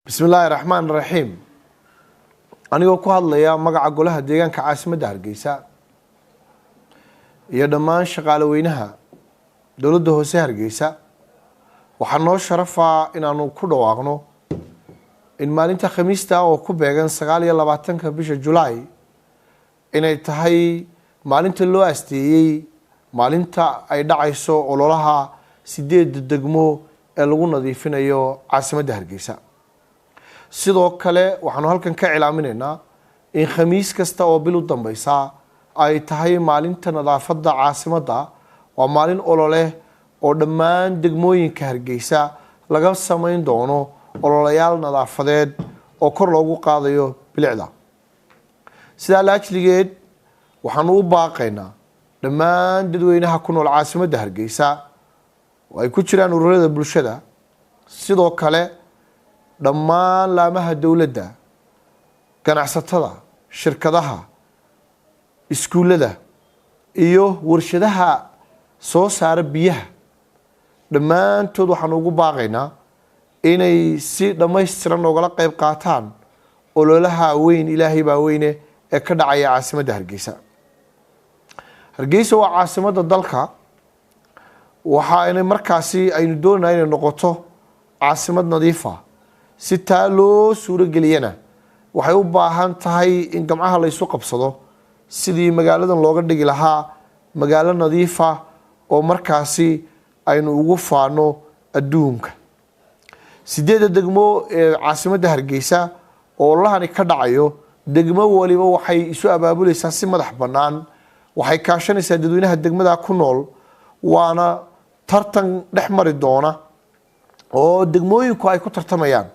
bismillaahi raxmaani raxiim anigoo ku hadlaya magaca golaha deegaanka caasimadda Hargeysa iyo dhammaan shaqaale weynaha dowladda hoose Hargeysa waxaa noo sharafaa inaanu ku dhawaaqno in maalinta Khamiista oo ku beegan 29 bisha July inay tahay maalinta loo asteeyay maalinta ay dhacayso ololaha 8 degmo ee lagu nadiifinayo caasimadda Hargeysa sidoo kale waxaanu halkan ka cilaaminaynaa in khamiis kasta oo bil u dambaysa ay tahay maalinta nadaafadda caasimadda waa maalin olole oo dhammaan degmooyinka Hargeysa laga sameyn doono ololayaal nadaafadeed oo kor loogu qaadayo bilicda sida laajligeed waxaanu u baaqaynaa dhammaan dadweynaha ku nool caasimadda Hargeysa oo ay ku jiraan ururada bulshada sidoo kale dhammaan laamaha dawladda ganacsatada shirkadaha iskuulada iyo warshadaha soo saara biyaha dhammaantood waxaan ugu baaqaynaa inay si dhammaystiran ogala qayb qaataan ololaha weyn ilaahay baa weyne ee ka dhacaya caasimadda Hargeysa Hargeysa waa caasimadda dalka waxa markaasi aynu doonaynaa inay noqoto caasimad nadiif ah si taa loo suuro geliyana waxay u baahan tahay in gamcaha la isu qabsado sidii magaaladan looga dhigi lahaa magaalo nadiif ah oo markaasi aynu ugu faano adduunka 8 degmo ee caasimadda Hargeysa oo lahani ka dhacayo degmo waliba waxay isu abaabulaysaa si madax bannaan waxay kaashanaysaa dadweynaha degmada ku nool waana tartan dhex mari doona oo degmooyinku ay ku tartamayaan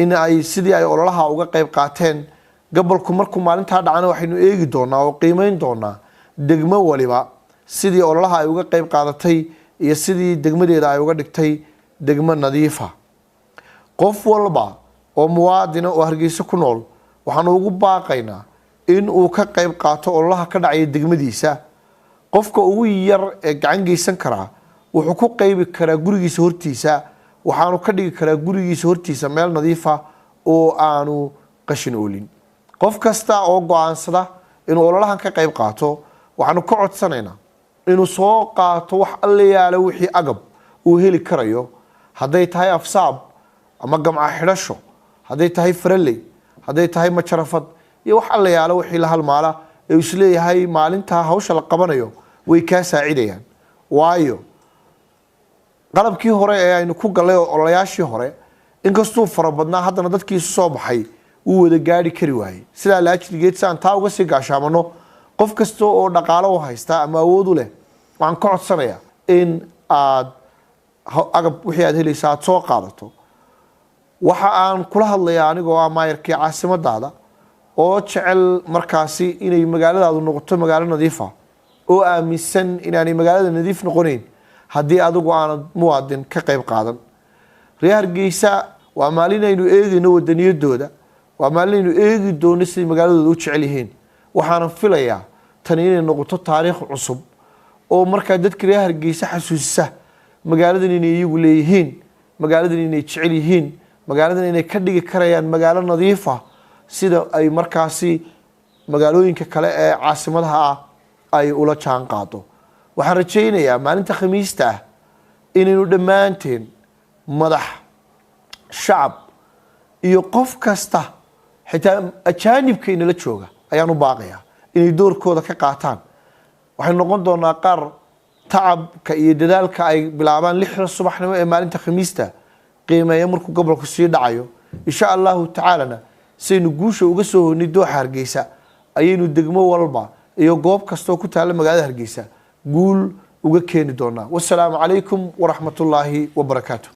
in ay sidii ay ololaha uga qayb qaateen gobolku markuu maalinta dhacana waxaynu eegi doonaa oo qiimeyn doonaa degmo waliba sidii ololaha ay uga qayb qaadatay iyo sidii degmadeeda ay uga dhigtay degmo nadiif ah qof walba oo muwaadin oo Hargeysa ku nool waxaanu ugu baaqaynaa in uu ka qayb qaato ololaha ka dhacaya degmadiisa qofka ugu yar ee gacan geysan kara wuxuu ku qaybi karaa gurigiisa hortiisa waxaanu ka dhigi karaa gurigiisa hortiisa meel nadiif ah oo aanu qashin oolin qof kasta oo go'aansada inuu ololahan ka qayb qaato waxaanu ka codsanaynaa inuu soo qaato wax alle yaalo wixii agab uu heli karayo haday tahay afsaab ama gamca xidhasho haday tahay faraley haday tahay majarafad iyo wax alle yaalo wixii la halmaala ee uu isleeyahay maalinta hawsha la qabanayo way ka saacidayaan waayo qalabkii hore ee aynu ku galay ololayaashii hore inkastoo farabadnaa haddana dadkii soo baxay uu wada gaari kari waayay sida laajligeed saan taa uga sii gaashaamano qof kasta oo dhaqaale u haysta ama awood u leh waxaan ka codsanayaa in aad agab wixii aad helaysaa aad soo qaadato waxa aan kula hadlayaa anigoo ah maayarkii caasimadaada oo jecel markaasi inay magaaladaadu noqoto magaalo nadiif ah oo aaminsan inaanay magaalada nadiif noqonayn haddii adigu aanad muwaadin ka qayb qaadan reer Hargeysa waa maalin aynu eegayno wadaniyadooda waa maalin aynu eegi doono sidii magaaladooda u jecel yihiin waxaan filayaa tan inay noqoto taariikh cusub oo markaa dadka reer Hargeysa xasuusisa magaaladan inay iyagu leeyihiin magaaladan inay jecel yihiin magaaladan inay ka dhigi karayaan magaalo nadiif ah sida ay markaasi magaalooyinka kale ee caasimadaha ah ay ula jaan qaado waxaan rajaynayaa maalinta Khamiista ah inaynu dhammaanteen madax shacab iyo qof kasta xitaa ajaanibkeena la jooga ayaan u baaqayaa inay doorkooda ka qaataan waxay noqon doonaa qaar tacabka iyo dadaalka ay bilaabaan 6 subaxnimo ee maalinta Khamiista qiimeeyo markuu gobolku sii dhacayo insha Allah ta'ala saynu guusha uga soo hooni dooxa Hargeysa ayaynu degmo walba iyo goob kasta oo ku taala magaalada Hargeysa guul uga keeni doonaa wassalaamu calaykum waraxmatullaahi wabarakaatuh